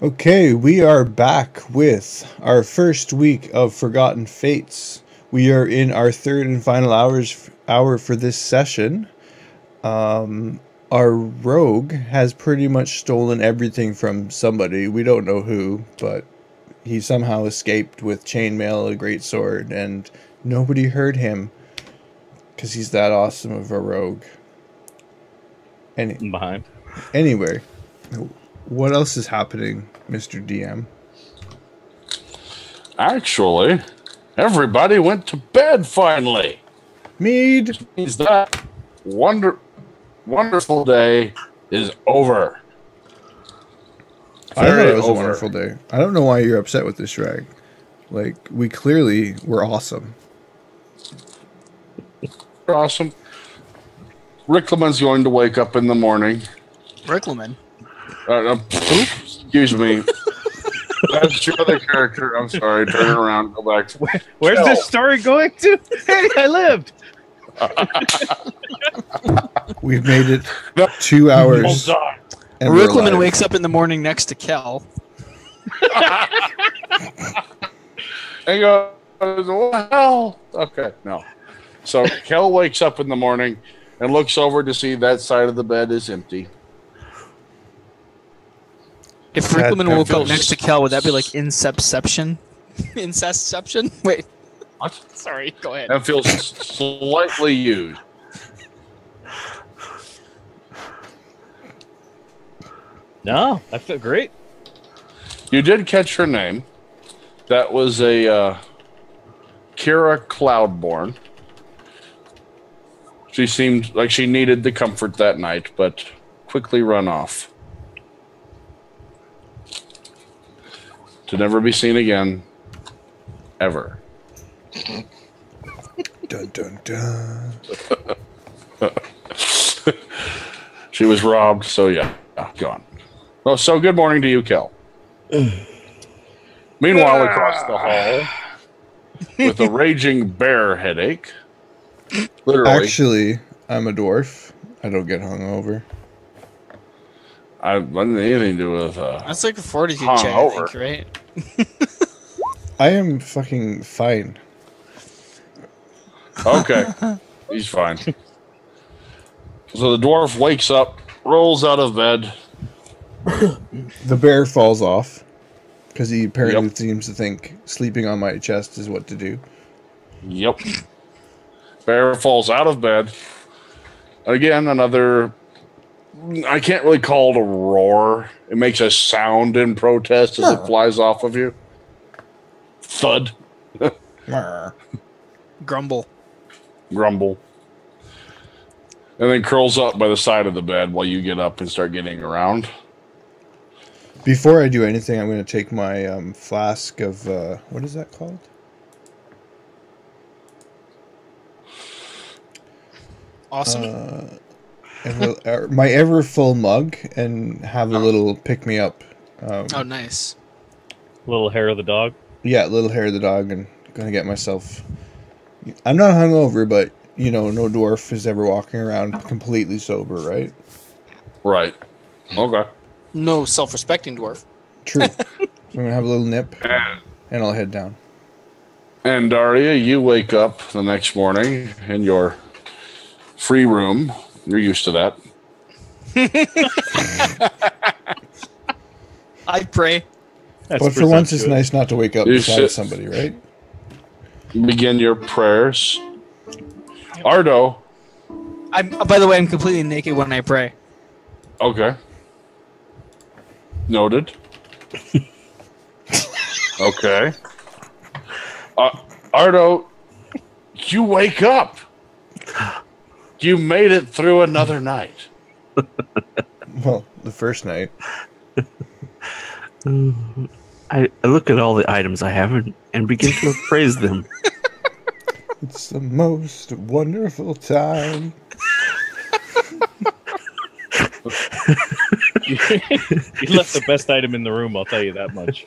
Okay, we are back with our first week of Forgotten Fates. We are in our third and final hour for this session. Our rogue has pretty much stolen everything from somebody. We don't know who, but he somehow escaped with chainmail, a great sword, and nobody heard him because he's that awesome of a rogue. Anyway, what else is happening, Mr. DM? Actually, everybody went to bed finally. Mead! Which means that wonderful day is over. I thought it was a wonderful day. I don't know why you're upset with this, Sragg. Like, we clearly were awesome. Awesome. Rickleman's going to wake up in the morning. Rickleman? Excuse me. That's your other character. I'm sorry. Turn it around. Go back. Where's this story going to? Hey, I lived. We've made it 2 hours. Rickleman wakes up in the morning next to Kel. And goes, what the hell? Okay, no. So Kel wakes up in the morning and looks over to see that side of the bed is empty. If Rickleman woke up next to Kel, would that be like Inception? Incestception? Wait. What? Sorry, go ahead. That feels slightly used. No, I feel great. You did catch her name. That was a Kira Cloudborn. She seemed like she needed the comfort that night, but quickly run off. To never be seen again. Ever. Dun, dun, dun. She was robbed, so yeah, gone. Oh, so good morning to you, Kel. Meanwhile, across the hall, with a raging bear headache, literally. Actually, I'm a dwarf. I don't get hungover. I wasn't anything to do with. That's like a fortitude check, I think, right? I am fucking fine. Okay, he's fine. So the dwarf wakes up, rolls out of bed. The bear falls off because he apparently seems to think sleeping on my chest is what to do. Yep. Bear falls out of bed. Again, another. I can't really call it a roar. It makes a sound in protest as it flies off of you. Thud. Grumble. Grumble. And then curls up by the side of the bed while you get up and start getting around. Before I do anything, I'm going to take my flask of... what is that called? Awesome. My ever full mug and have a little pick-me-up. Oh, nice. Little hair of the dog? Yeah, little hair of the dog, and going to get myself... I'm not hungover, but, you know, no dwarf is ever walking around completely sober, right? Right. Okay. No self-respecting dwarf. True. So I'm going to have a little nip, and I'll head down. And Daria, you wake up the next morning in your free room. You're used to that. I pray. But for once, it's nice not to wake up beside somebody, right? Begin your prayers. Ardo. By the way, I'm completely naked when I pray. Okay. Noted. Okay. Ardo, you wake up. You made it through another night. Well, the first night. I look at all the items I have and begin to appraise them. It's the most wonderful time. You left the best item in the room, I'll tell you that much.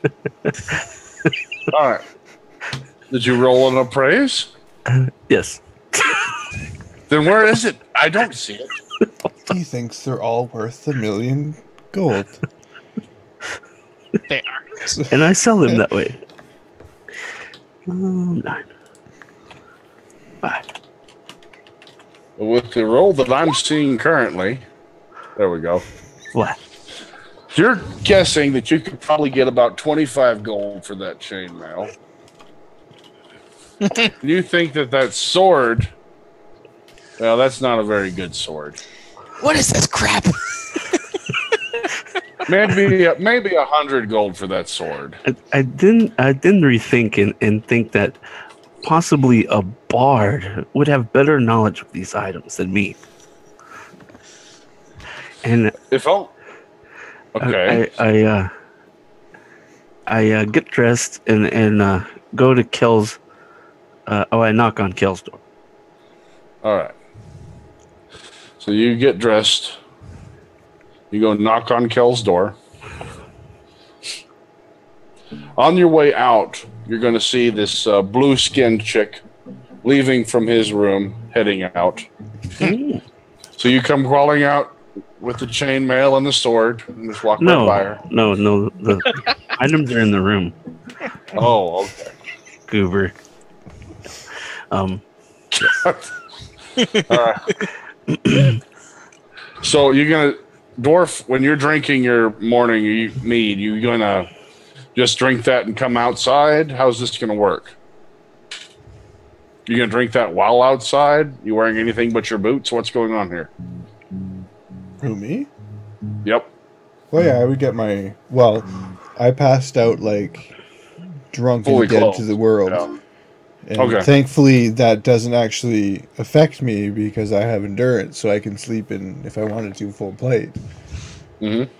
All right. Did you roll an appraise? Yes. Then where is it? I don't see it. He thinks they're all worth $1,000,000 gold. They are. And I sell them that way. 9. 5. With the roll that I'm seeing currently, there we go. What? You're guessing that you could probably get about 25 gold for that chainmail. You think that sword, well, that's not a very good sword. What is this crap? Maybe 100 gold for that sword. I didn't rethink and think that possibly a bard would have better knowledge of these items than me. And okay, I get dressed and go to Kel's. I knock on Kel's door. all right. So you get dressed. You go knock on Kel's door. On your way out, you're going to see this blue-skinned chick leaving from his room, heading out. So you come crawling out with the chainmail and the sword, and just walk right by her. No. The items are in the room. Oh, okay. Goober. So you're gonna, Dwarf, when you're drinking your morning mead, you gonna just drink that and come outside? How's this gonna work? You gonna drink that while outside? You wearing anything but your boots? What's going on here? Who, me? Yep. Well, yeah, I would get my... Well, I passed out, like, drunk Fully and dead clothed. to the world. Yeah. And Okay. thankfully, that doesn't actually affect me because I have endurance, so I can sleep in, if I wanted to, full plate. Mm-hmm.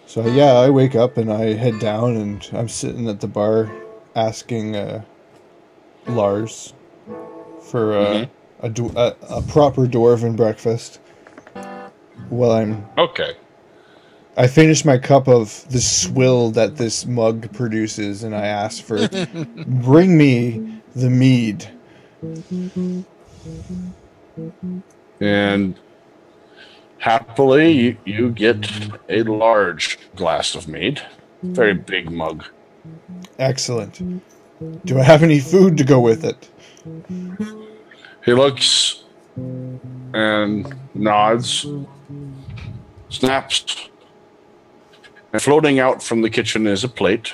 So, yeah, I wake up and I head down, and I'm sitting at the bar asking Lars for a proper dwarven breakfast. Well, Okay. I finish my cup of the swill that this mug produces, and I ask for, bring me the mead. And happily, you get a large glass of mead. Very big mug. Excellent. Do I have any food to go with it? He looks and nods, snaps, and floating out from the kitchen is a plate.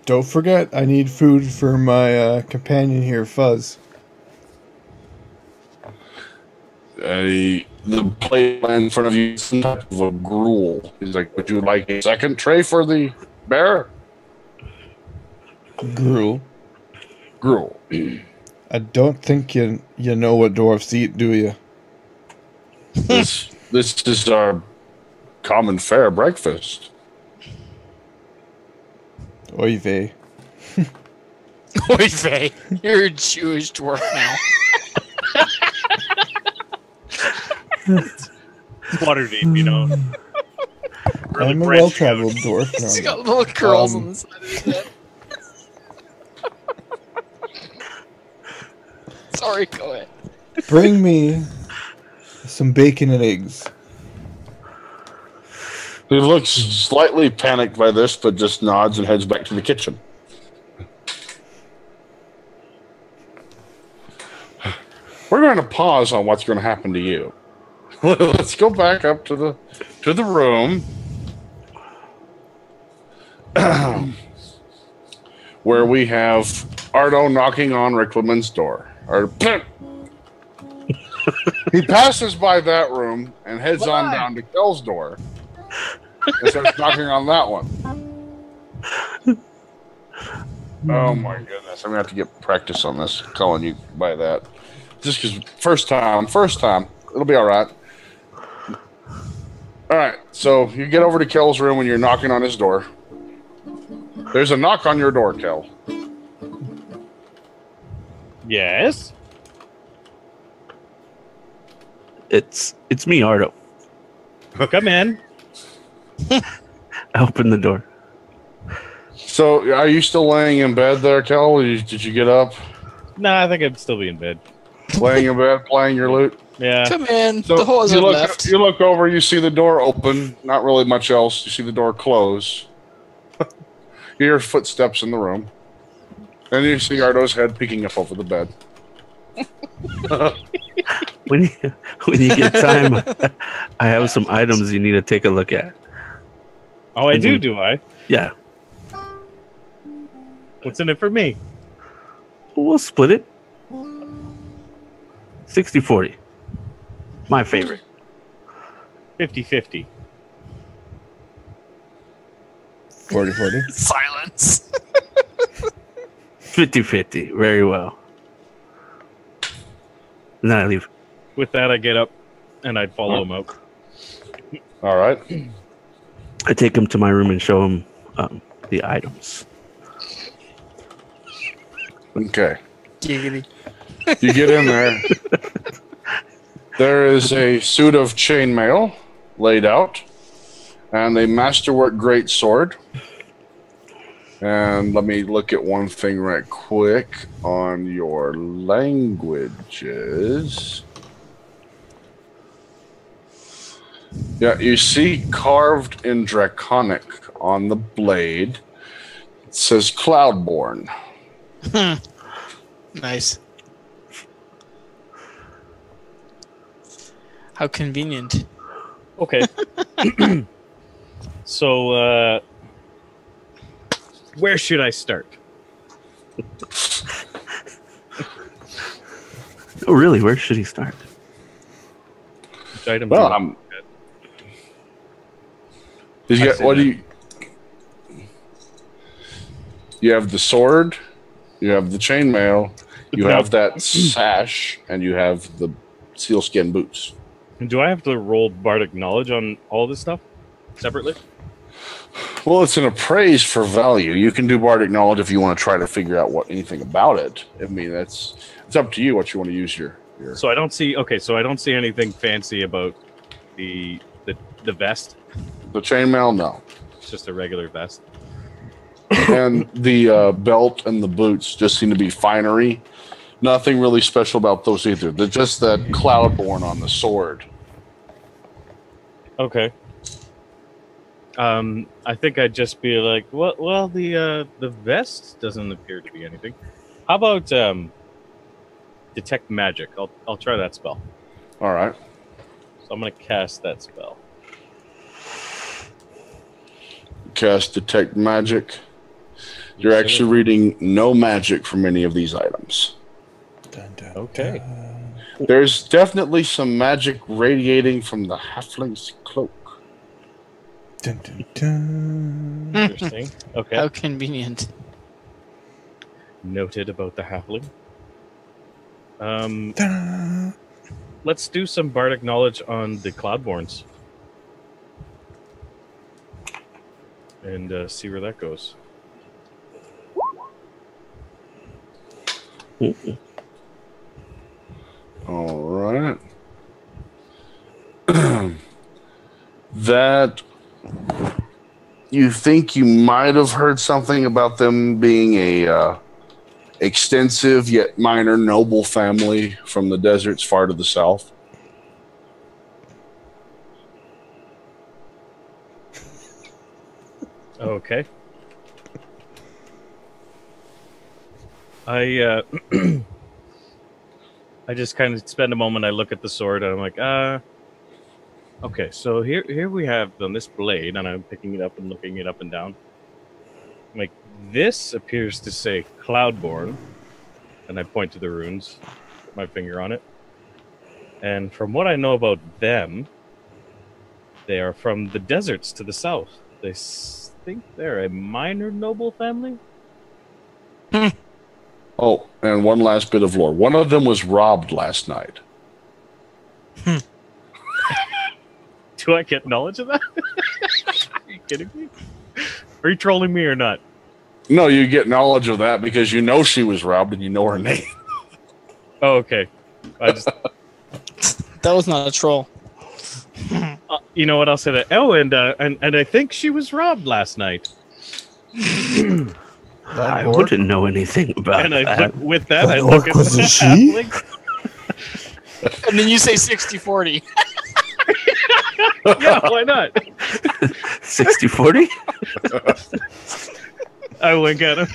Don't forget, I need food for my companion here, Fuzz. The plate lands in front of you, some type of a gruel. He's like, would you like a second tray for the bear? Gruel. Gruel. I don't think you know what dwarfs eat, do you? This is our common fare breakfast. Oy vey. Oy vey. You're a Jewish dwarf now. Waterdeep, you know. Really I'm a branching well-traveled out. dwarf He's now. got little curls on the side of his head. Sorry, go ahead. Bring me some bacon and eggs. He looks slightly panicked by this, but just nods and heads back to the kitchen. We're going to pause on what's going to happen to you. Let's go back up to the room where we have Ardo knocking on Rickleman's door. He passes by that room and heads on down to Kel's door and starts knocking on that one. Oh my goodness. I'm going to have to get practice on this, calling you by that. Just because first time. It'll be all right. All right. So you get over to Kel's room when you're knocking on his door. There's a knock on your door, Kel. Yes. It's me, Ardo. Come in. I open the door. So are you still laying in bed there, Kel? Did you get up? Nah, I think I'd still be in bed. Laying in bed, playing your lute? Yeah. Come in. So the hose you are look, left. you look over, you see the door open. Not really much else. You see the door close. You hear footsteps in the room. And you see Ardo's head peeking up over the bed. When you get time, I have some items you need to take a look at. Oh, I do I? Yeah. What's in it for me? We'll split it. 60-40. My favorite. 50-50. 40-40. Silence. 50-50. Very well. And then I leave. With that, I get up and I'd follow him out. All right. I take him to my room and show him the items. Okay. Giggity. You get in there. There is a suit of chainmail laid out and a masterwork great sword. And let me look at one thing right quick on your languages. Yeah, you see carved in Draconic on the blade. It says Cloudborn. Nice. How convenient. Okay. So, where should I start? Oh, really? Where should he start? Which item Well, do you I'm. look at? He's I got, see what do that. you? You have the sword, you have the chainmail, you have that sash, and you have the sealskin boots. And do I have to roll bardic knowledge on all this stuff separately? Well, it's an appraise for value. You can do bardic knowledge if you want to try to figure out anything about it. I mean, it's up to you what you want to use your. So I don't see. Okay, so I don't see anything fancy about the vest. The chainmail, no. It's just a regular vest. And the belt and the boots just seem to be finery. Nothing really special about those either. They're just that Cloudborn on the sword. Okay. I think I'd just be like, well, the vest doesn't appear to be anything. How about detect magic? I'll try that spell. All right. So I'm gonna cast that spell. Cast detect magic. You're actually reading no magic from any of these items. Dun, dun, Okay. dun. There's definitely some magic radiating from the halfling's cloak. Dun, dun, dun. Interesting. Okay. How convenient. Noted about the halfling. Dun. Let's do some bardic knowledge on the Cloudborns. And see where that goes. All right. That you think you might have heard something about them being a extensive yet minor noble family from the deserts far to the south. Okay. I I just kind of spend a moment. I look at the sword and I'm like, okay. So here we have on this blade, and I'm picking it up and looking it up and down. I'm like, this appears to say Cloudborn, and I point to the runes, put my finger on it. And from what I know about them, they are from the deserts to the south. They think they're a minor noble family. Oh, and one last bit of lore. One of them was robbed last night. Do I get knowledge of that? Are you kidding me? Are you trolling me or not? No, you get knowledge of that because you know she was robbed and you know her name. Oh, okay. I just, That was not a troll. you know what? I'll say that. Oh, and I think she was robbed last night. I wouldn't know anything about And I that. look with that. I That look orc at was the a she? halfling. And then you say 60-40. Yeah, why not? 60-40? I wink at him.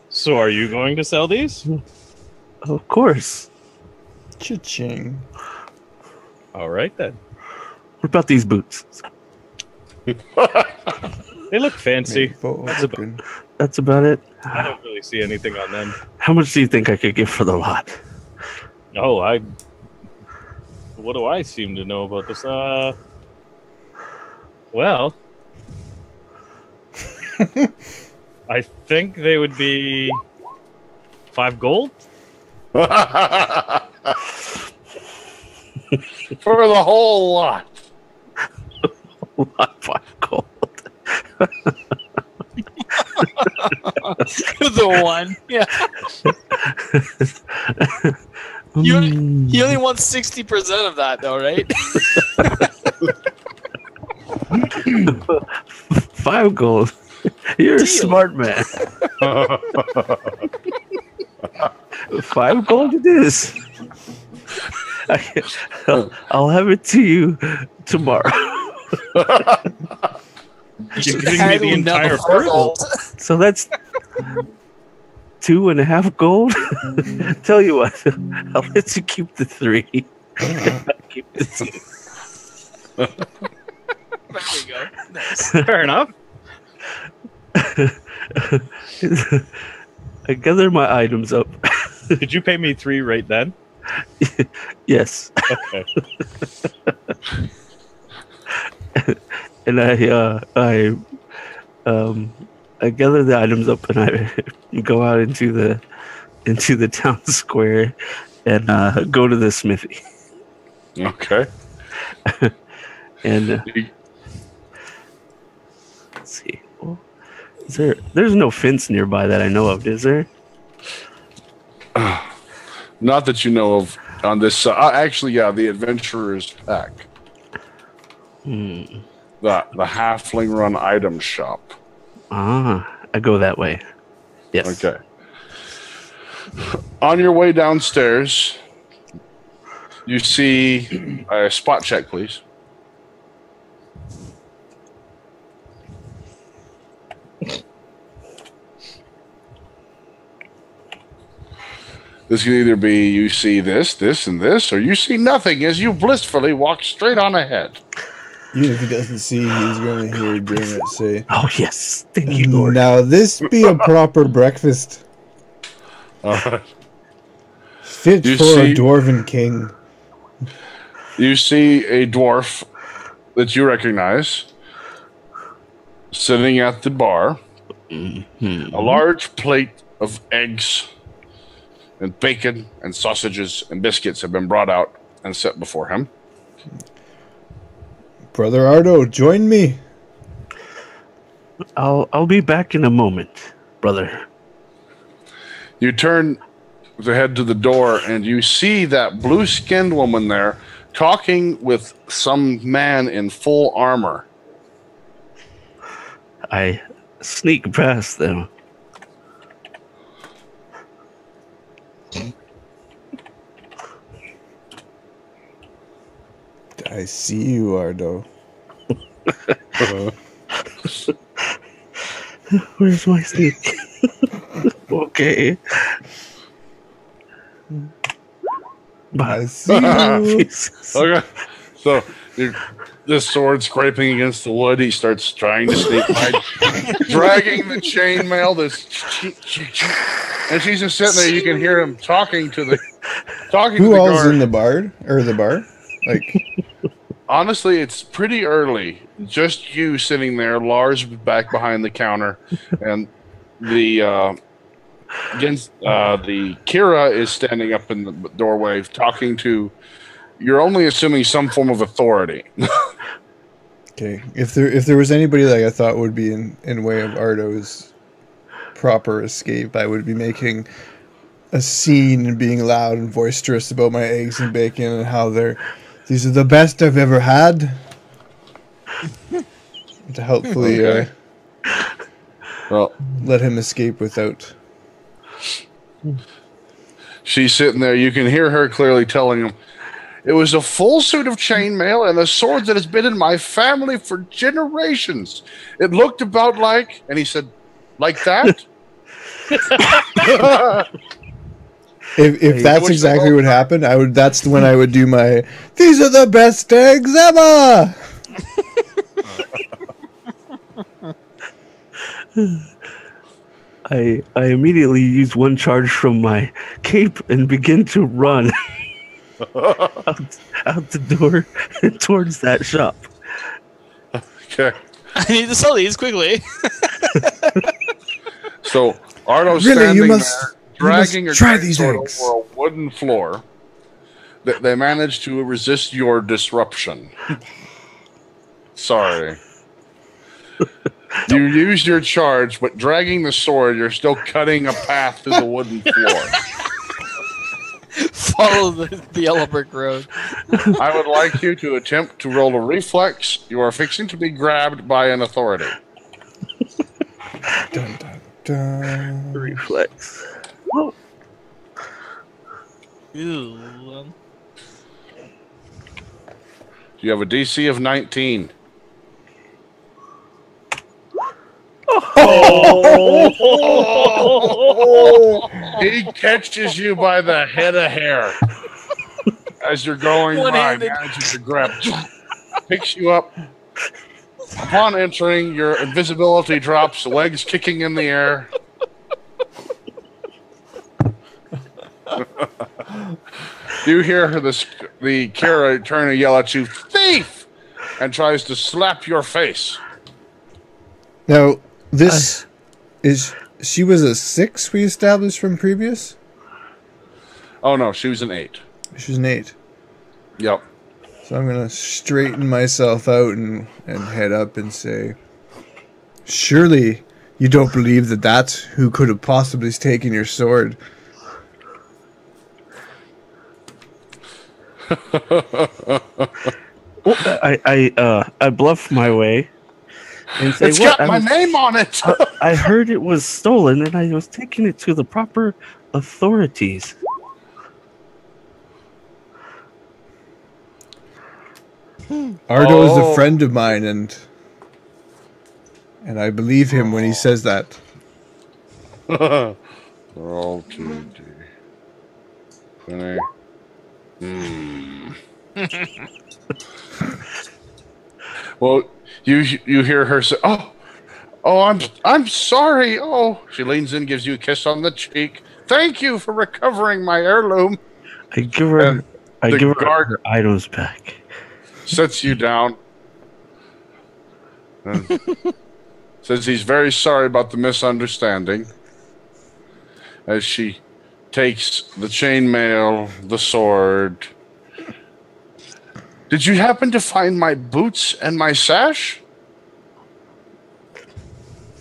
So are you going to sell these? Of course. Cha-ching. All right, then. What about these boots? They look fancy. That's about it. I don't really see anything on them. How much do you think I could get for the lot? Oh, what do I seem to know about this? Well, I think they would be 5 gold. For the whole lot. 5 gold. The one. Yeah. He only wants 60% of that, though, right? 5 gold. You're a smart man. 5 gold it is. I'll have it to you tomorrow. You're giving me the entire gold. So that's 2.5 gold. Tell you what, I'll let you keep the 3. Keep the 2. There we go. Nice. Fair enough. I gather my items up. Did you pay me 3 right then? Yes. Okay. And I gather the items up and I go out into the town square and go to the smithy. Okay. And let's see. Well, there's no fence nearby that I know of, is there? Not that you know of on this. Actually, yeah, the Adventurer's Pack. The Halfling run item shop. I go that way. Yes. Okay. On your way downstairs, you see a spot check, please. This can either be you see this, this, and this, or you see nothing as you blissfully walk straight on ahead. Even if he doesn't see, he's going to hear Dermot say, "Oh yes, thank you, Lord." Now this be a proper breakfast, fit for a dwarven king. You see a dwarf that you recognize sitting at the bar. Mm-hmm. A large plate of eggs and bacon and sausages and biscuits have been brought out and set before him. Brother Ardo, join me. I'll be back in a moment, brother. You turn to head to the door and you see that blue-skinned woman there talking with some man in full armor. I sneak past them. I see you, Ardo. Where's my sneak? Okay. I see you. Okay. So this sword scraping against the wood, he starts trying to sneak by, dragging the chainmail. And she's just sitting there. You can hear him talking to the Who all's guard. in the bar or the bar? Like, honestly, it's pretty early. Just you sitting there. Lars back behind the counter, and the Kira is standing up in the doorway talking to. You're only assuming some form of authority. okay, if there was anybody that I thought would be in way of Ardo's proper escape, I would be making a scene and being loud and boisterous about my eggs and bacon and how they're These are the best I've ever had. To helpfully let him escape without. She's sitting there. You can hear her clearly telling him, "It was a full suit of chainmail and a sword that has been in my family for generations. It looked about like," and he said, "like that." If that's exactly what happened, that's when I would do my "These are the best eggs ever." I immediately use one charge from my cape and begin to run out the door towards that shop. Okay. I need to sell these quickly. So Ardo's standing there, dragging her sword over a wooden floor. They managed to resist your disruption. Sorry. You used your charge, but dragging the sword, you're still cutting a path through the wooden floor. Follow the yellow brick road. I would like you to attempt to roll a reflex. You are fixing to be grabbed by an authority. Dun, dun, dun. Reflex. Ew. You have a DC of 19. Oh! He catches you by the head of hair as you're going by, manages to grab, picks you up. Upon entering, your invisibility drops, legs kicking in the air. You hear the Kara turn and yell at you, "Thief!" and tries to slap your face. Now, this she was a 6 we established from previous? Oh no, she was an 8. She was an 8. Yep. So I'm going to straighten myself out and head up and say, "Surely you don't believe that that's who could have possibly taken your sword?" I bluff my way and say, "It's got my name on it." I heard it was stolen, and I was taking it to the proper authorities. Ardo is a friend of mine, and I believe him when he says that. Roll 2D. 20. Well, you hear her say, "Oh, I'm sorry." Oh, she leans in, gives you a kiss on the cheek. "Thank you for recovering my heirloom." I give her her items back. Sets you down. And says he's very sorry about the misunderstanding. As she takes the chainmail, the sword. "Did you happen to find my boots and my sash?"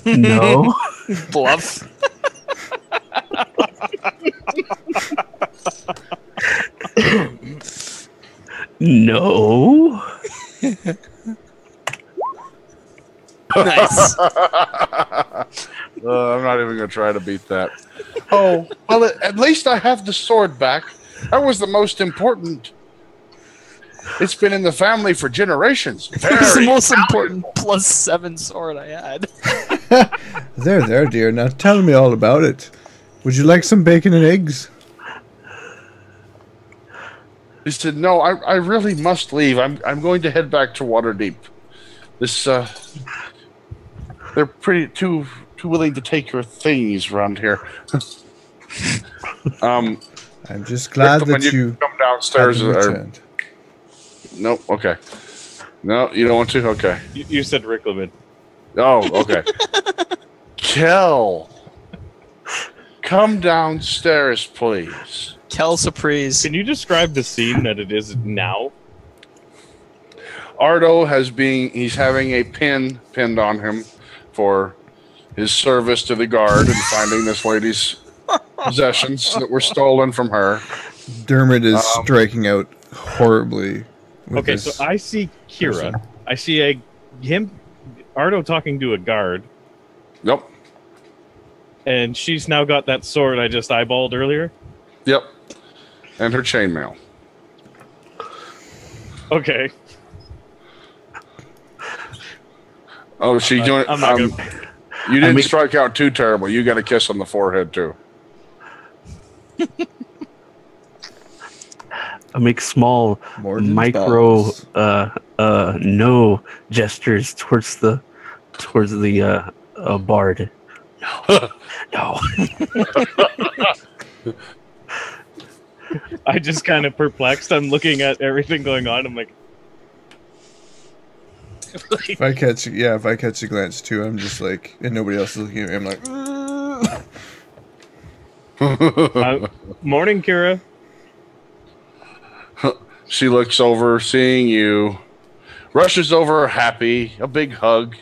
No. Bluff. No. Nice. I'm not even going to try to beat that. Oh, well, at least I have the sword back. That was the most important. It's been in the family for generations. It's the most important +7 sword I had. There, dear. Now tell me all about it. Would you like some bacon and eggs? He said, "No, I really must leave. I'm going to head back to Waterdeep. This they're pretty too willing to take your things around here." I'm just glad that you come downstairs. returned. Nope. Okay. No, you don't want to. Okay. You said Rickleman. Oh, okay. Kel, come downstairs, please. Kel Surprise. Can you describe the scene that it is now? Ardo he's having a pin pinned on him for his service to the guard and finding this lady's possessions that were stolen from her. Dermot is striking out horribly Okay, so I see Kira. person. I see Ardo talking to a guard, Yep. and she's now got that sword I just eyeballed earlier. Yep. And her chainmail. Okay. Oh, she joined. I'm not gonna. You didn't strike out too terrible. You got a kiss on the forehead too. I make small Morden's micro balls. no gestures towards the bard. No. I just kind of perplexed. I'm looking at everything going on. I'm like, If I catch a glance too, I'm just like, and nobody else is looking at me. I'm like, morning, Kira. She looks over, seeing you, rushes over, happy, a big hug.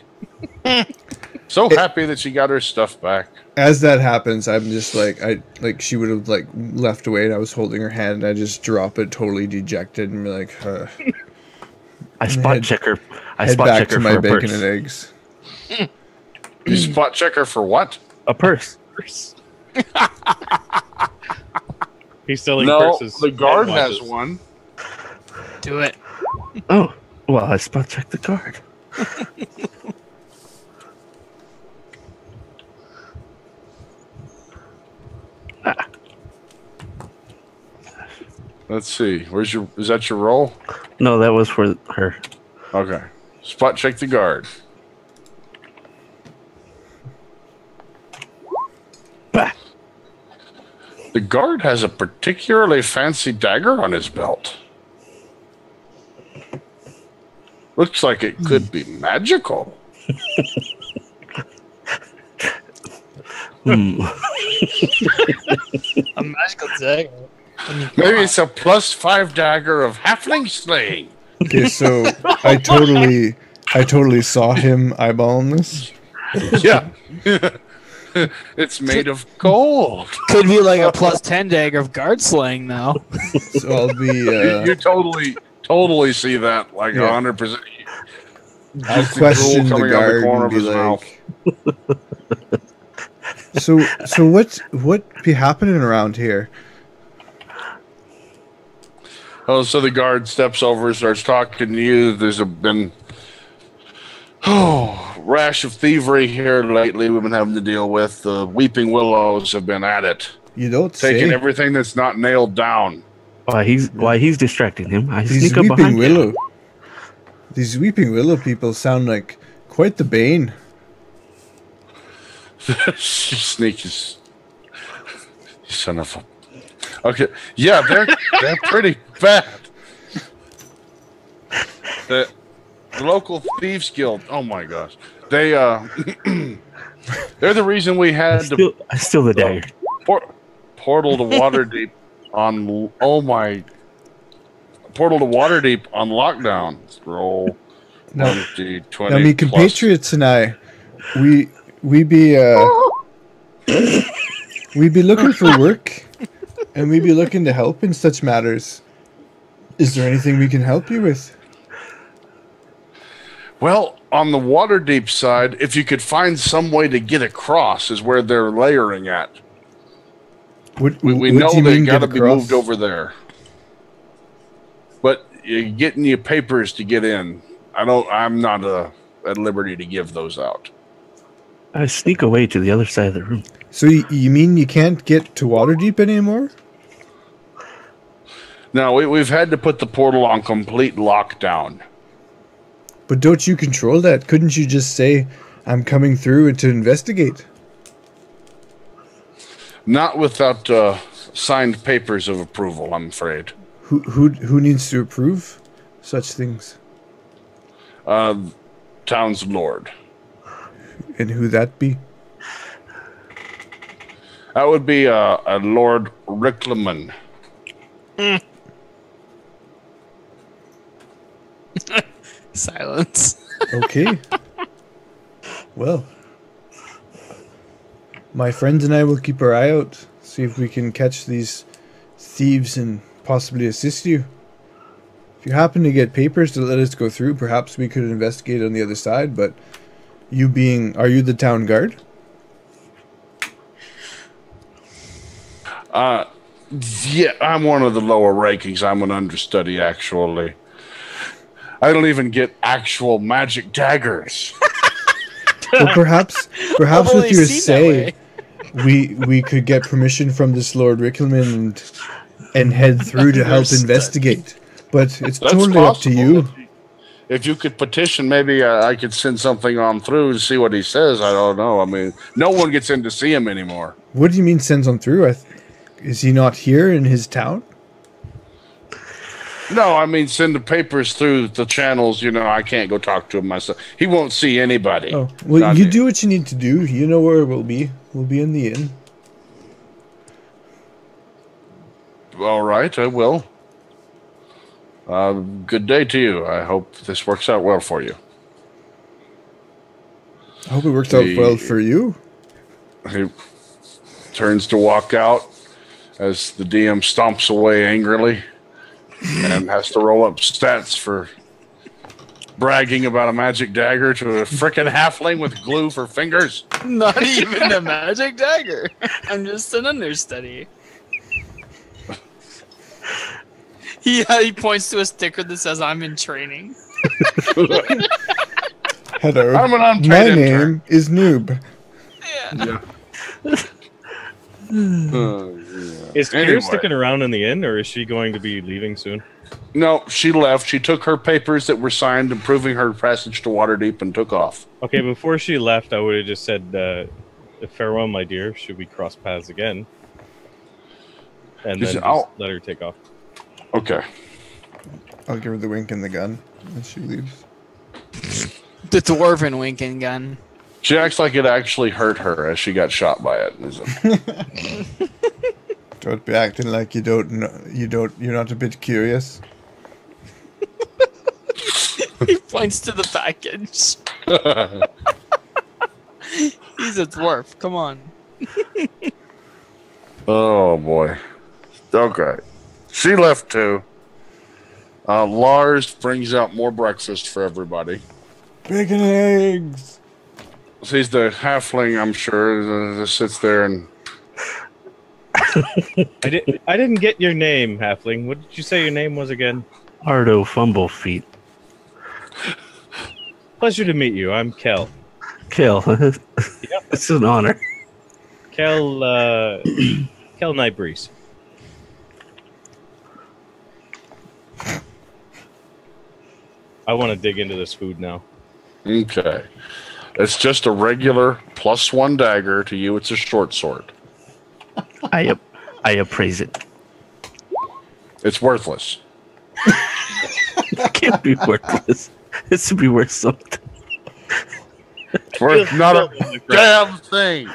So happy that she got her stuff back. as that happens, I'm just like, she would have like left away, and I was holding her hand, and I just drop it, totally dejected, and be like, I spot check her. I head spot back check to her my for a bacon purse. and eggs. You spot check her for what? A purse. He's selling No, purses. the guard and has watches. one. Do it. Oh, well, I spot checked the guard. Let's see. Is that your roll? No, that was for her. Okay. Spot check the guard. Bah. The guard has a particularly fancy dagger on his belt. Looks like it could be magical. A magical dagger. Maybe it's a +5 dagger of halfling slaying. Okay, so I totally saw him eyeballing this. Yeah. It's made of gold. Could be like a +10 dagger of guard slaying now. So I'll be. You totally see that like Yeah. 100%. I'll Just the question drool the coming out guard corner and of be his mouth. like, so what be happening around here? Oh, so the guard steps over, starts talking to you. There's been rash of thievery here lately. We've been having to deal with. The Weeping Willows have been at it, You don't taking say. everything that's not nailed down. While he's distracting him, I These sneak up Weeping behind Willow. him. These Weeping Willow people sound like quite the bane. She sneaks. You son of a. Okay, yeah, they're pretty bad. The local thieves guild. Oh my gosh, they they're the reason we had I steal the dagger. portal to Waterdeep on. Oh my. Portal to Waterdeep on lockdown. Roll. Now, 20, now me plus. compatriots and I, we be looking for work, and we be looking to help in such matters. Is there anything we can help you with? Well, on the Waterdeep side, if you could find some way to get across, is where they're layering at. We what know do you they mean got to get be across? moved over there. But you're getting your papers to get in. I'm not at liberty to give those out. I sneak away to the other side of the room. So you mean you can't get to Waterdeep anymore? No, we've had to put the portal on complete lockdown. But don't you control that? Couldn't you just say, "I'm coming through to investigate"? Not without signed papers of approval, I'm afraid. Who needs to approve such things? Town's lord. And who that be? That would be a Lord Rickleman. Silence. Okay. Well, my friends and I will keep our eye out, see if we can catch these thieves and possibly assist you. If you happen to get papers to let us go through, perhaps we could investigate on the other side, but are you the town guard? Yeah, I'm one of the lower rankings. I'm an understudy, actually. I don't even get actual magic daggers. Well, perhaps with your say, we could get permission from this Lord Rickelman and head through to help investigate. But it's totally up to you. If you could petition, maybe I could send something on through to see what he says. I don't know. I mean, no one gets in to see him anymore. What do you mean sends on through? Is he not here in his town? No, I mean send the papers through the channels. You know, I can't go talk to him myself. He won't see anybody. Oh, well, you do what you need to do. You know where we'll be. We'll be in the inn. All right, I will. Good day to you. I hope this works out well for you. I hope it works out well for you. He turns to walk out as the DM stomps away angrily and has to roll up stats for bragging about a magic dagger to a frickin' halfling with glue for fingers. Not even a magic dagger. I'm just an understudy. He points to a sticker that says, "I'm in training." Hello. I'm an unpaid My intern. name is Noob. Yeah. Is Kira Anyway. sticking around in the inn, or is she going to be leaving soon? No, she left. She took her papers that were signed approving her passage to Waterdeep and took off. Okay, before she left, I would have just said, farewell, my dear. Should we cross paths again? And then just let her take off. Okay. I'll give her the wink and the gun as she leaves. The dwarven winking gun. She acts like it actually hurt her as she got shot by it. Don't be acting like you don't know. You're not a bit curious. He points to the package. He's a dwarf. Come on. Oh, boy. Okay. She left, too. Lars brings out more breakfast for everybody. Bacon and eggs. He's the halfling, I'm sure, that sits there and... I didn't get your name, halfling. What did you say your name was again? Ardo Fumblefeet. Pleasure to meet you. I'm Kel. Kel. It's an honor. Kel Nightbreeze. I want to dig into this food now. Okay. It's just a regular +1 dagger. To you, it's a short sword. I appraise it. It's worthless. It can't be worthless. It should be worth something. It's worth not a damn thing.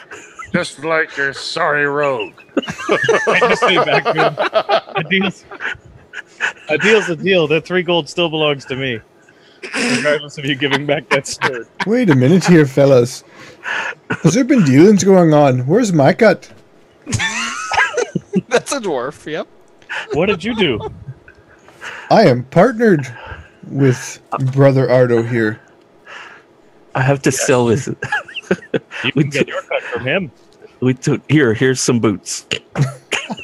Just like your sorry rogue. I just say back, man. A deal's a deal. That 3 gold still belongs to me. Regardless of you giving back that sword. Wait a minute here, fellas. Has there been dealings going on? Where's my cut? That's a dwarf, yep. What did you do? I am partnered with Brother Ardo here. I have to sell this. You can get your cut from him. We took here's some boots.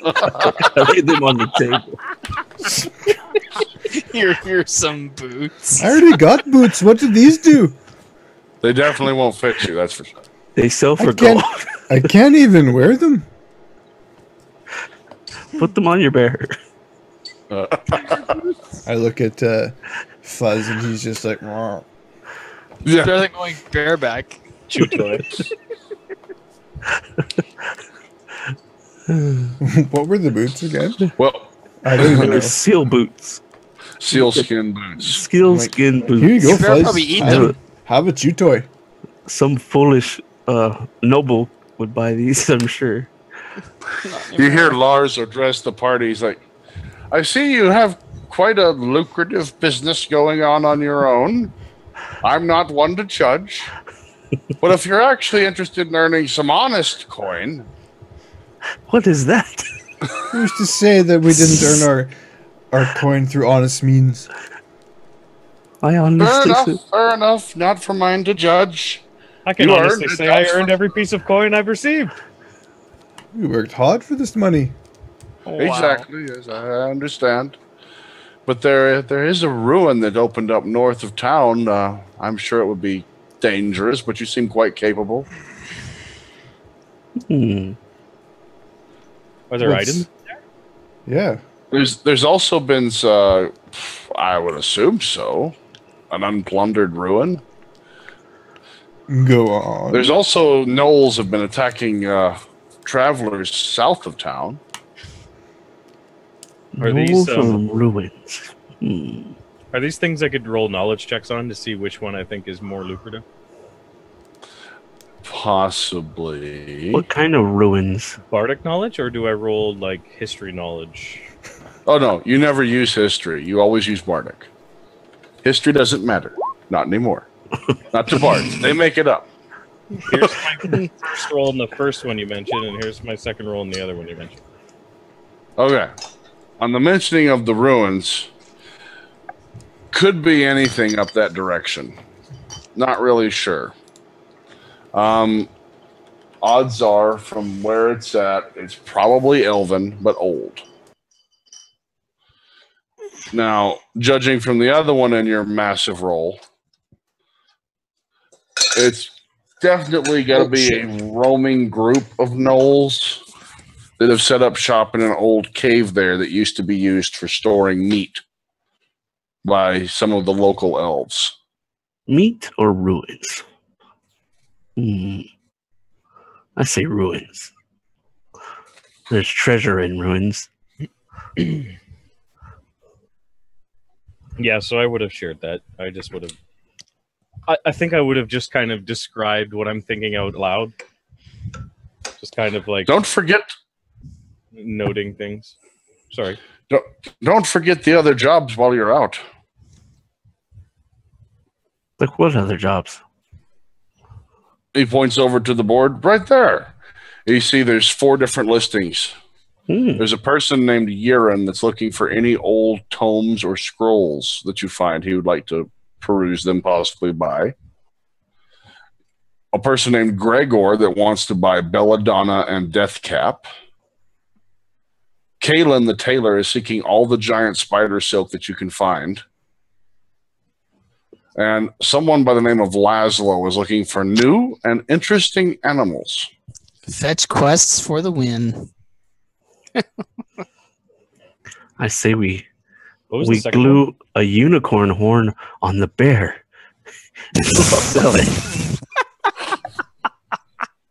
I laid them on the table. Here's some boots. I already got boots. What did these do? They definitely won't fit you, that's for sure. They sell for gold. I can't even wear them. Put them on your bear. I look at Fuzz and he's just like, "Rawr." Yeah. They're like going bareback. Chew toy. What were the boots again? Well, I don't even know. They're seal boots. sealskin boots. Sealskin boots. Here you go, You better Fuzz. probably eat them. Have a chew toy. Some foolish noble would buy these, I'm sure. You hear Lars address the party. He's like, I see you have quite a lucrative business going on your own. I'm not one to judge. But if you're actually interested in earning some honest coin... What is that? Who's to say that we didn't earn our coin through honest means. I honestly Fair enough. Not for mine to judge. I can You honestly earned it, say I that's earned for- every piece of coin I've received. We worked hard for this money. Wow. Exactly, yes, I understand. But there is a ruin that opened up north of town. I'm sure it would be dangerous, but you seem quite capable. Hmm. Are there What's- items? Yeah. There's also been, I would assume so, an unplundered ruin. Go on. There's also gnolls have been attacking travelers south of town. Are these, Knolls or ruins? Hmm. Are these things I could roll knowledge checks on to see which one I think is more lucrative? Possibly. What kind of ruins? Bardic knowledge, or do I roll like history knowledge? Oh no, you never use history. You always use bardic. History doesn't matter. Not anymore. Not to bards. They make it up. Here's my first roll in the first one you mentioned, and here's my second roll in the other one you mentioned. Okay. On the mentioning of the ruins, could be anything up that direction. Not really sure. Odds are, from where it's at, it's probably elven, but old. Now, judging from the other one in your massive roll, it's definitely got to be a roaming group of gnolls that have set up shop in an old cave there that used to be used for storing meat by some of the local elves. Meat or ruins? Hmm. I say ruins. There's treasure in ruins. Yeah, so I would have shared that. I just would have. I think I would have just kind of described what I'm thinking out loud. Just kind of like Don't forget noting things. Sorry. Don't forget the other jobs while you're out. Like what other jobs? He points over to the board right there. You see there's 4 different listings. Hmm. There's a person named Yeren that's looking for any old tomes or scrolls that you find he would like to peruse them, possibly buy. A person named Gregor that wants to buy Belladonna and Deathcap. Kaelin the tailor is seeking all the giant spider silk that you can find. And someone by the name of Laszlo is looking for new and interesting animals. Fetch quests for the win. I say we What was the second glue one? a unicorn horn on the bear. Sell it.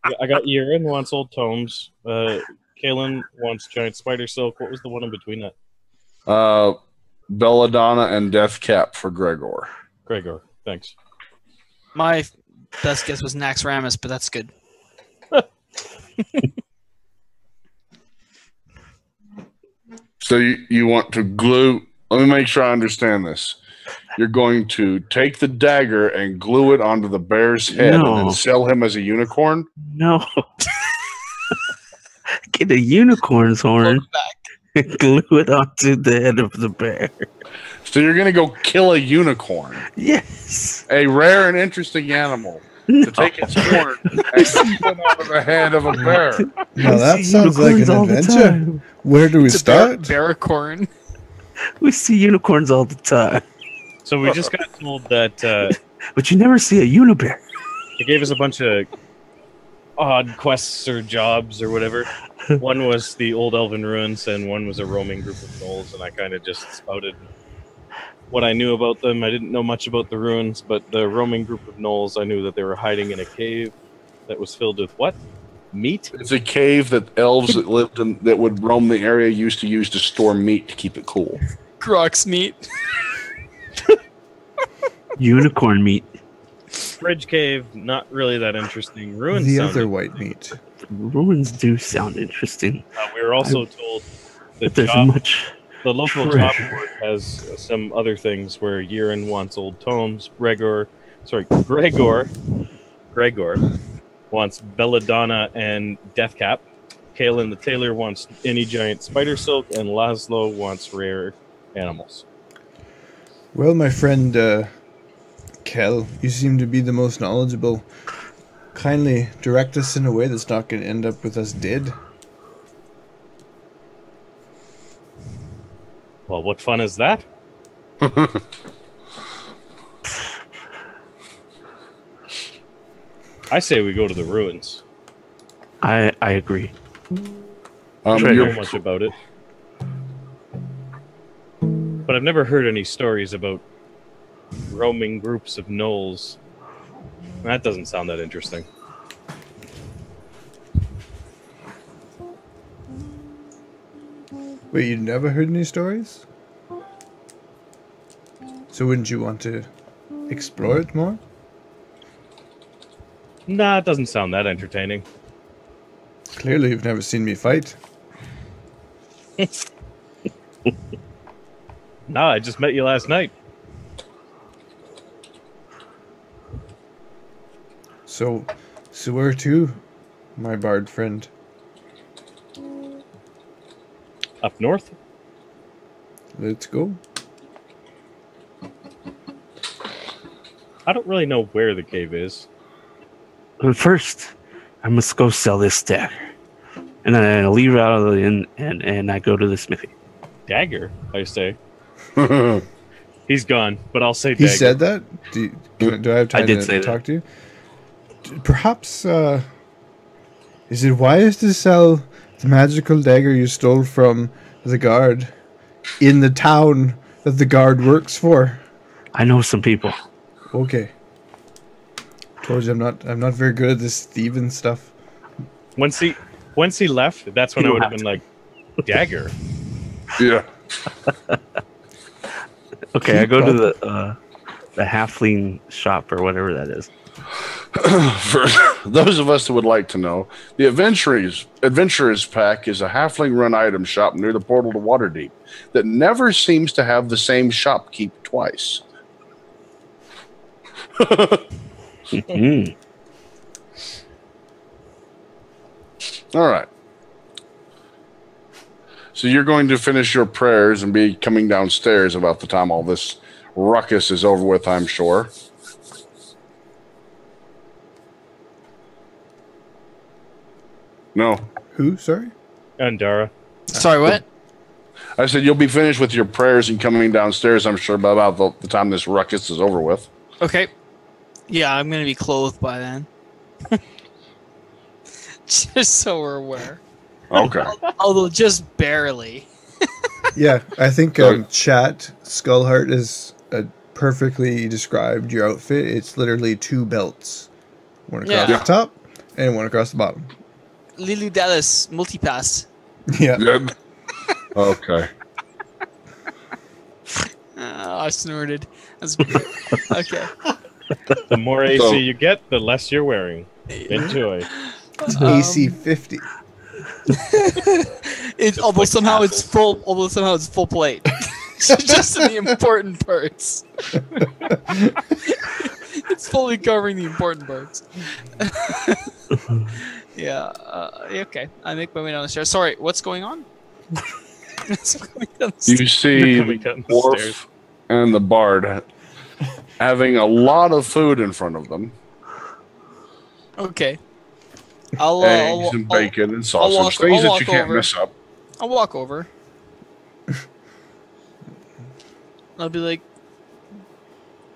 Yeah, I got Yeren wants old tomes. Kaelin wants giant spider silk. What was the one in between that? Belladonna and Deathcap for Gregor. Gregor. Thanks. My best guess was Naxxramas, but that's good. So you want to glue... Let me make sure I understand this. You're going to take the dagger and glue it onto the bear's head and then sell him as a unicorn? No. Get a unicorn's horn and glue it onto the head of the bear. So you're going to go kill a unicorn, Yes. a rare and interesting animal, to take its horn and put it onto the head of a bear. Now that see sounds like an unicorns all the adventure. time. Where do we It's a start? Baracorn. We see unicorns all the time, So we just got told that but you never see a unibear. he gave us a bunch of odd quests or jobs or whatever. One was the old elven ruins, and one was a roaming group of gnolls, and I kind of just spouted what I knew about them. I didn't know much about the ruins, but the roaming group of gnolls, I knew that they were hiding in a cave that was filled with what? Meat? It's a cave that elves that lived in that would roam the area used to use to store meat to keep it cool. Crux meat. Unicorn meat. Bridge cave, not really that interesting. Ruins The sounded- other white meat. Ruins do sound interesting, we were also told but that there's the local job treasure. board has some other things where Yeren wants old tomes. Gregor wants Belladonna and Deathcap. Kaelin the tailor wants any giant spider silk, and Laszlo wants rare animals. Well, my friend Kel, you seem to be the most knowledgeable. Kindly direct us in a way that's not going to end up with us dead. Well, what fun is that? I say we go to the ruins. I agree. I don't know much about it. But I've never heard any stories about roaming groups of gnolls. That doesn't sound that interesting. Wait, you never heard any stories? So wouldn't you want to explore it more? Nah, it doesn't sound that entertaining. Clearly you've never seen me fight. Nah, I just met you last night. So where to, my bard friend? Up north? Let's go. I don't really know where the cave is. But first, I must go sell this dagger. And then I leave out of the inn and I go to the smithy. Dagger, I say. He's gone, but I'll say He dagger. said that? Do I have time to talk to you? Perhaps, is it wise to sell the magical dagger you stole from the guard in the town that the guard works for? I know some people. Okay. Told you I'm not very good at this thieving stuff. Once he left, that's when I would have been like, dagger. Yeah. Okay, I go to the halfling shop or whatever that is. For those of us who would like to know, the Adventurers Pack is a halfling-run item shop near the portal to Waterdeep that never seems to have the same shopkeep twice. Mm. All right. So you're going to finish your prayers and be coming downstairs about the time all this ruckus is over with, I'm sure. No. Who? Sorry? Andara. Sorry, what? I said you'll be finished with your prayers and coming downstairs, I'm sure, by about the time this ruckus is over with. Okay. Yeah, I'm going to be clothed by then. Just so we're aware. Okay. Although just barely. Yeah, I think chat Skullheart is perfectly described your outfit. It's literally 2 belts. One across the top and one across the bottom. Lily Dallas multipass. Yeah. Good. Okay. I snorted. That's great. Okay. The more AC you get, the less you're wearing. Enjoy. It's AC 50. Although somehow it's full plate. Just in the important parts. It's fully covering the important parts. Yeah. Okay. I make my way down the stairs. Sorry, what's going on? You see the dwarf and the bard having a lot of food in front of them. Okay. Eggs and bacon and sausage. Things that you can't mess up. I'll walk over. I'll be like,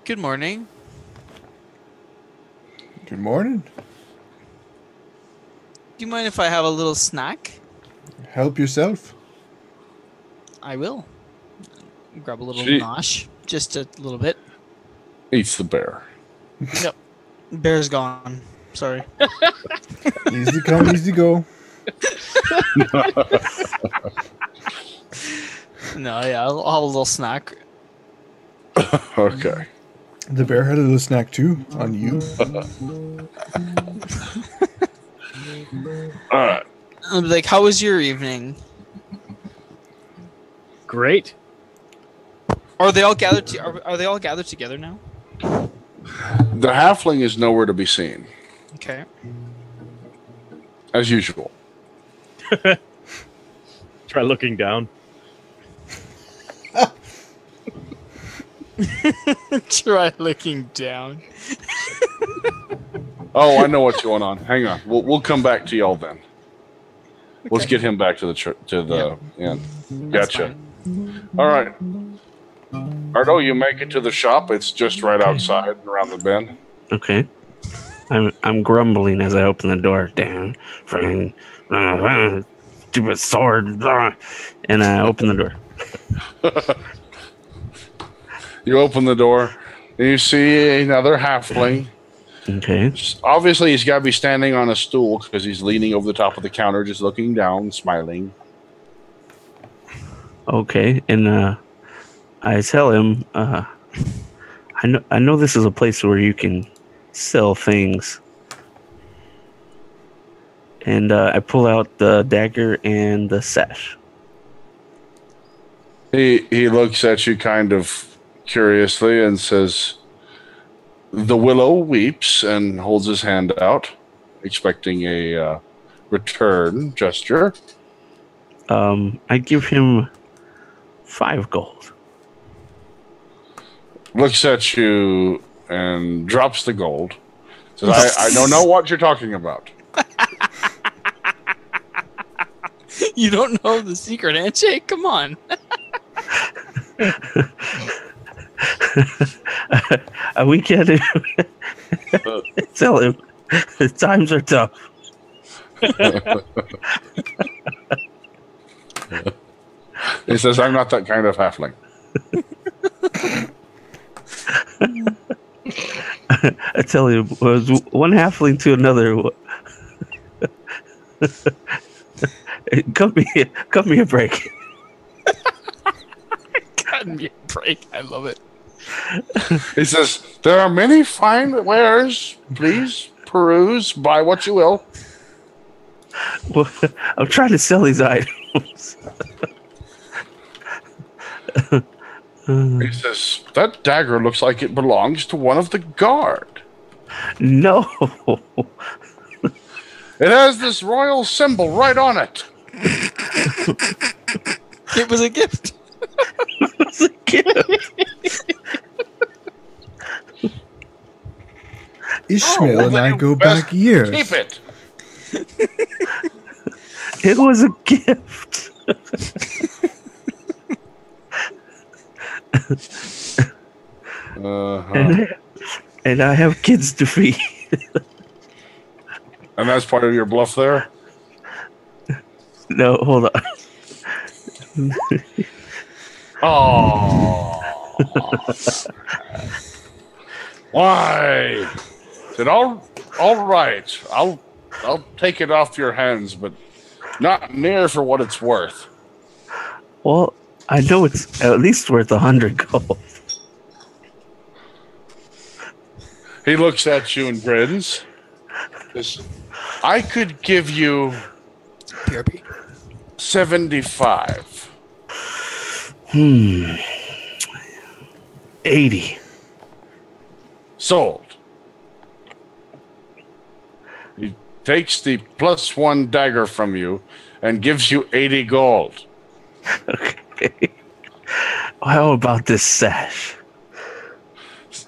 good morning. Good morning. Do you mind if I have a little snack? Help yourself. I will. Grab a little nosh. Just a little bit. Eats the bear. Yep. Bear's gone. Sorry. Easy come, easy go. No, yeah, I'll have a little snack. Okay. The bear had a little snack too on you. All right. I'll be like, how was your evening? Great. Are they all gathered? Are they all gathered together now? The halfling is nowhere to be seen, Okay. as usual. Try looking down. Try looking down. Oh, I know what's going on. Hang on. We'll come back to y'all then. Okay. Let's get him back to the end. Gotcha. All right. Ardo, you make it to the shop. It's just right outside around the bend. Okay. I'm grumbling as I open the door. Damn, friend, stupid sword, and I open the door. You open the door, and you see another halfling. Okay. Obviously, he's got to be standing on a stool because he's leaning over the top of the counter, just looking down, smiling. Okay, and I tell him, I know this is a place where you can sell things, and I pull out the dagger and the sash. He looks at you kind of curiously and says, "The willow weeps," and holds his hand out, expecting a return gesture. I give him 5 gold. Looks at you and drops the gold. Says, I don't know what you're talking about. You don't know the secret handshake? Come on. We can't tell him. Times are tough. He says, "I'm not that kind of halfling." I tell you, was one halfling to another. Cut me a break. Cut me a break. I love it. He says, "There are many fine wares. Please peruse, buy what you will." Well, I'm trying to sell these items. He says, "That dagger looks like it belongs to one of the guard. No. It has this royal symbol right on it." It was a gift. It was a gift. Ishmael and I go back years. Keep it. It was a gift. And I have kids to feed. And that's part of your bluff there? No, hold on. Oh. Why? Said, all right. I'll take it off your hands, but not near for what it's worth. Well, I know it's at least worth 100 gold. He looks at you and grins. Says, "I could give you PRP. 75. 80. Sold." He takes the +1 dagger from you and gives you 80 gold. Okay. How about this sash?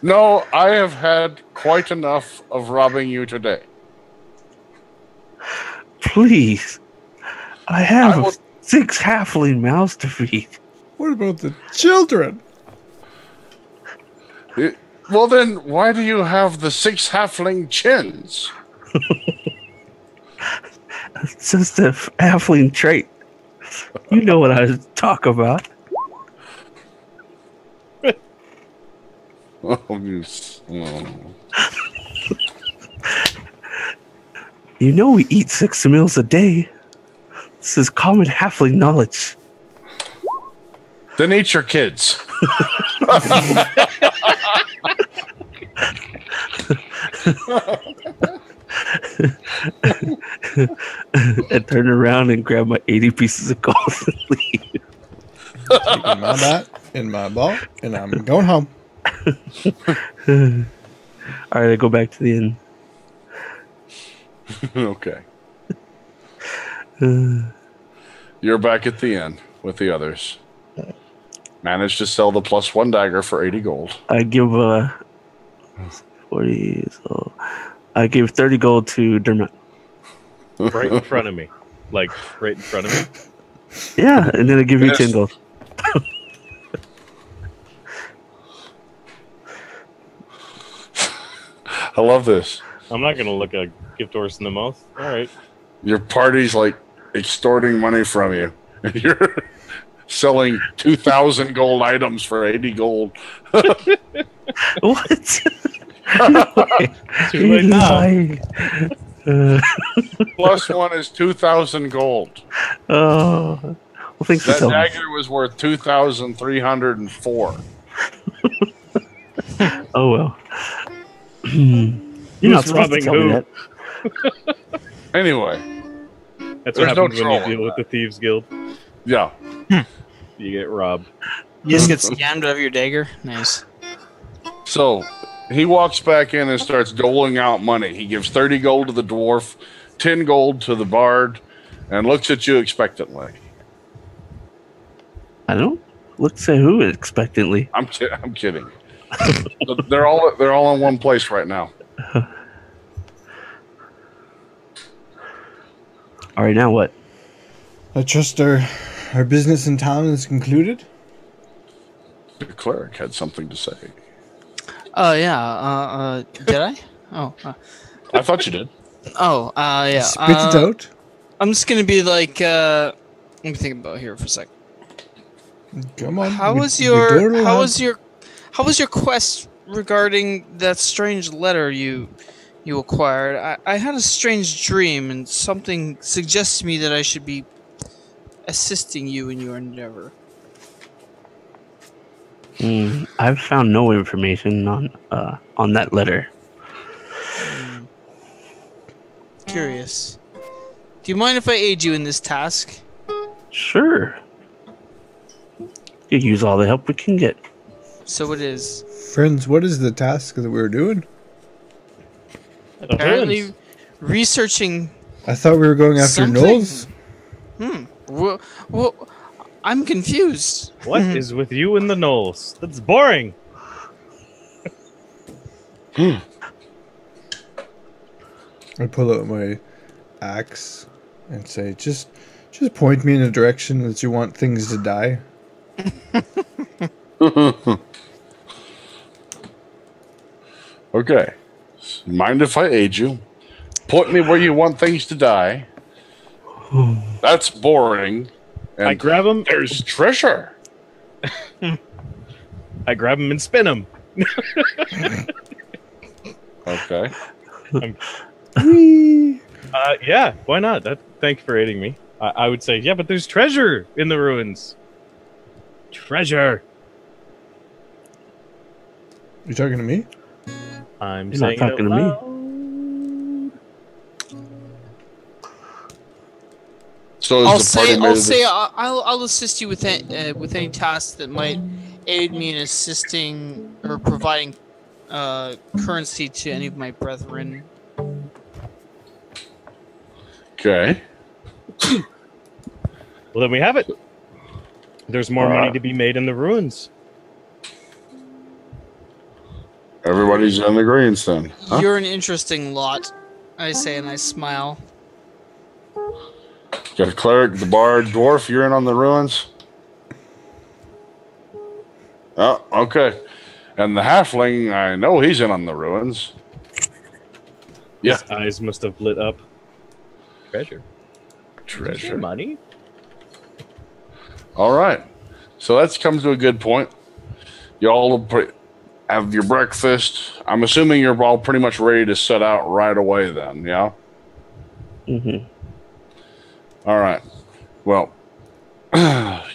No, I have had quite enough of robbing you today. Please. I have 6 halfling mouths to feed. What about the children? Well, then, why do you have the 6 halfling chins? It's just a halfling trait. You know what I talk about. You know we eat 6 meals a day. This is common halfling knowledge. Then eat your kids. I turn around and grab my 80 pieces of gold and leave. Keeping my bat in my ball, and I'm going home. All right, I go back to the inn. Okay. You're back at the inn with the others. Managed to sell the +1 dagger for 80 gold. I give 40. So I give 30 gold to Dermot. Right in front of me. Like, right in front of me. Yeah, and then I give you 10 gold. I love this. I'm not going to look a gift horse in the mouth. All right. Your party's like extorting money from you. You're selling 2,000 gold items for 80 gold. What? Too late now. +1 is 2,000 gold. Oh, well, thanks for That telling me. dagger was worth 2,304. Oh well. You're not Who's supposed to robbing tell me who? that. Anyway, That's There's what no happens when troll you in deal with the Thieves Guild. yeah. You get robbed. You just get scammed out of your dagger. Nice. So he walks back in and starts doling out money. He gives 30 gold to the dwarf, 10 gold to the bard, and looks at you expectantly. I don't look at who expectantly. I'm kidding. They're all in one place right now. All right, now what? I trust our business in town is concluded. The cleric had something to say. Oh yeah. Did I? Oh. I thought you did. Yeah. Spit it out. I'm just gonna be like. Let me think about it here for a sec. Come on. How was your quest regarding that strange letter you acquired? I had a strange dream, and something suggests to me that I should be assisting you in your endeavor. I've found no information on that letter. Curious. Do you mind if I aid you in this task? Sure. You use all the help we can get. So it is. Friends, what is the task that we're doing? Apparently, researching. I thought we were going after something. Knowles. Well, I'm confused. What is with you and the Knolls? That's boring. I pull out my axe and say, just point me in a direction that you want things to die. Okay. Mind if I aid you? Point me where you want things to die. That's boring. And I grab him. There's treasure. I grab him and spin him. Okay. Yeah, why not? Thank you for aiding me. I would say, yeah, but there's treasure in the ruins. Treasure. You talking to me? I'm You're saying not talking it to me. loud. So is the party made of this- I'll assist you with any tasks that might aid me in assisting or providing currency to any of my brethren. Okay. Well, then we have it. There's more money to be made in the ruins. Everybody's in the greens then. Huh? You're an interesting lot, I say, and I smile. Got a cleric, the bard, dwarf. You're in on the ruins. Oh, okay. And the halfling, I know he's in on the ruins. Yeah. His eyes must have lit up. Treasure. Treasure. Money. All right. So that comes to a good point. You all have your breakfast. I'm assuming you're all pretty much ready to set out right away then, yeah? Mm-hmm. All right. Well,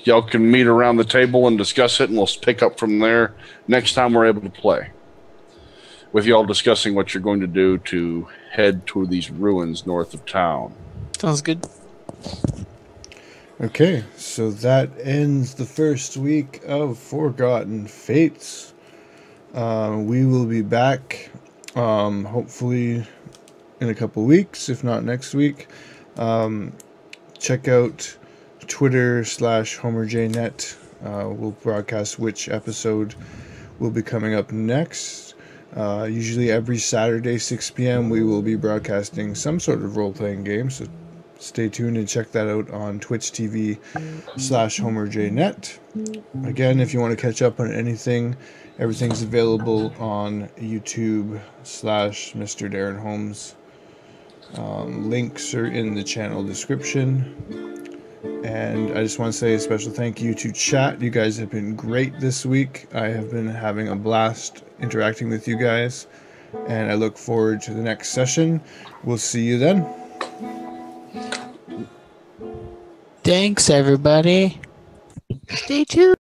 y'all can meet around the table and discuss it, and we'll pick up from there next time we're able to play. With y'all discussing what you're going to do to head to these ruins north of town. Sounds good. Okay, so that ends the first week of Forgotten Fates. We will be back, hopefully in a couple weeks, if not next week. Check out Twitter /HomerJNet we'll broadcast which episode will be coming up next. Usually every Saturday, 6 p.m., we will be broadcasting some sort of role-playing game, so stay tuned and check that out on Twitch TV/HomerJNet. Again, if you want to catch up on anything, everything's available on YouTube/Mr. Darren Holmes. Links are in the channel description. And I just want to say a special thank you to chat. You guys have been great this week. I have been having a blast interacting with you guys. And I look forward to the next session. We'll see you then. Thanks, everybody. Stay tuned.